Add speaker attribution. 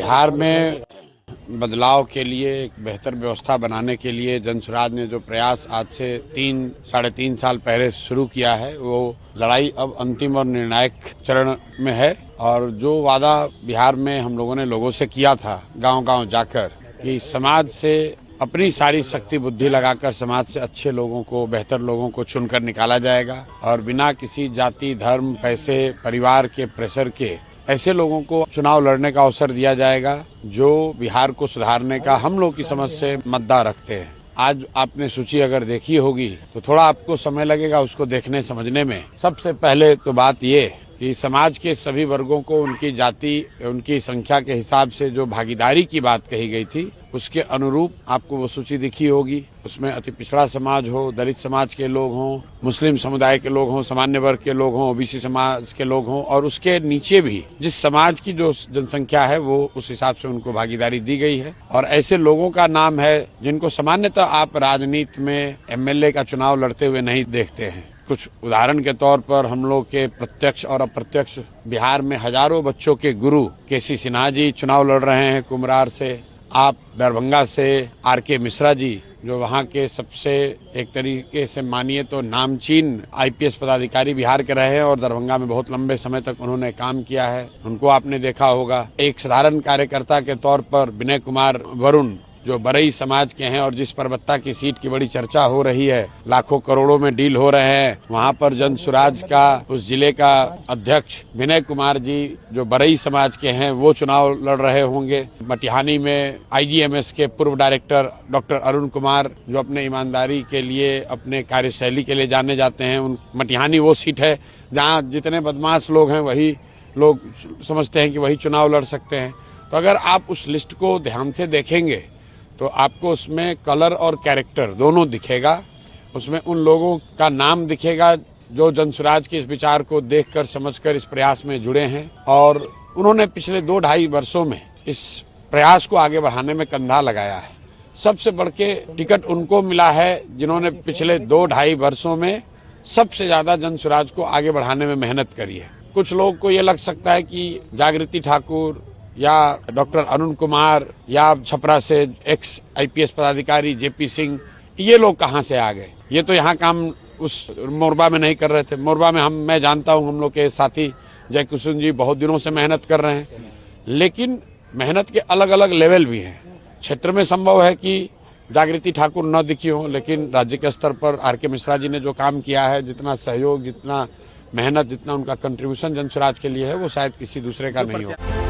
Speaker 1: बिहार में बदलाव के लिए एक बेहतर व्यवस्था बनाने के लिए जनसुराज ने जो प्रयास आज से 3-3.5 साल पहले शुरू किया है, वो लड़ाई अब अंतिम और निर्णायक चरण में है। और जो वादा बिहार में हम लोगों ने लोगों से किया था गांव-गांव जाकर कि समाज से अपनी सारी शक्ति बुद्धि लगाकर समाज से अच्छे लोगों को, बेहतर लोगों को चुनकर निकाला जाएगा और बिना किसी जाति, धर्म, पैसे, परिवार के प्रेशर के ऐसे लोगों को चुनाव लड़ने का अवसर दिया जाएगा जो बिहार को सुधारने का हम लोग की समझ से मद्दा रखते हैं। आज आपने सूची अगर देखी होगी तो थोड़ा आपको समय लगेगा उसको देखने समझने में। सबसे पहले तो बात ये कि समाज के सभी वर्गों को उनकी जाति, उनकी संख्या के हिसाब से जो भागीदारी की बात कही गई थी उसके अनुरूप आपको वो सूची दिखी होगी। उसमें अति पिछड़ा समाज हो, दलित समाज के लोग हों, मुस्लिम समुदाय के लोग हों, सामान्य वर्ग के लोग हों, ओबीसी समाज के लोग हों और उसके नीचे भी जिस समाज की जो जनसंख्या है वो उस हिसाब से उनको भागीदारी दी गई है। और ऐसे लोगों का नाम है जिनको सामान्यतः आप राजनीति में एमएलए का चुनाव लड़ते हुए नहीं देखते हैं। कुछ उदाहरण के तौर पर हम लोग के प्रत्यक्ष और अप्रत्यक्ष बिहार में हजारों बच्चों के गुरु केसी सिन्हा जी चुनाव लड़ रहे हैं कुम्हरार से। आप दरभंगा से आरके मिश्रा जी जो वहाँ के सबसे एक तरीके से मानिए तो नामचीन आईपीएस पदाधिकारी बिहार के रहे हैं और दरभंगा में बहुत लंबे समय तक उन्होंने काम किया है, उनको आपने देखा होगा। एक साधारण कार्यकर्ता के तौर पर विनय कुमार वरुण जो बरई समाज के हैं और जिस परबत्ता की सीट की बड़ी चर्चा हो रही है, लाखों करोड़ों में डील हो रहे हैं, वहां पर जनसुराज का उस जिले का अध्यक्ष विनय कुमार जी जो बरई समाज के हैं वो चुनाव लड़ रहे होंगे। मटिहानी में आईजीएमएस के पूर्व डायरेक्टर डॉक्टर अरुण कुमार जो अपने ईमानदारी के लिए, अपने कार्यशैली के लिए जाने जाते हैं, उन मटिहानी वो सीट है जहाँ जितने बदमाश लोग हैं वही लोग समझते हैं कि वही चुनाव लड़ सकते हैं। तो अगर आप उस लिस्ट को ध्यान से देखेंगे तो आपको उसमें कलर और कैरेक्टर दोनों दिखेगा। उसमें उन लोगों का नाम दिखेगा जो जनसुराज के इस विचार को देखकर समझकर इस प्रयास में जुड़े हैं और उन्होंने पिछले 2-2.5 वर्षों में इस प्रयास को आगे बढ़ाने में कंधा लगाया है। सबसे बढ़ के टिकट उनको मिला है जिन्होंने पिछले 2-2.5 वर्षों में सबसे ज्यादा जनसुराज को आगे बढ़ाने में मेहनत करी है। कुछ लोग को ये लग सकता है कि जागृति ठाकुर या डॉक्टर अरुण कुमार या छपरा से एक्स आईपीएस पदाधिकारी जेपी सिंह, ये लोग कहाँ से आ गए? ये तो यहाँ काम उस मोरबा में नहीं कर रहे थे। मोरबा में मैं जानता हूँ हम लोग के साथी जय कुसुम जी बहुत दिनों से मेहनत कर रहे हैं, लेकिन मेहनत के अलग अलग लेवल भी हैं। क्षेत्र में संभव है कि जागृति ठाकुर न दिखी हो, लेकिन राज्य के स्तर पर आरके मिश्रा जी ने जो काम किया है, जितना सहयोग, जितना मेहनत, जितना उनका कंट्रीब्यूशन जनसुराज के लिए है, वो शायद किसी दूसरे का नहीं हो।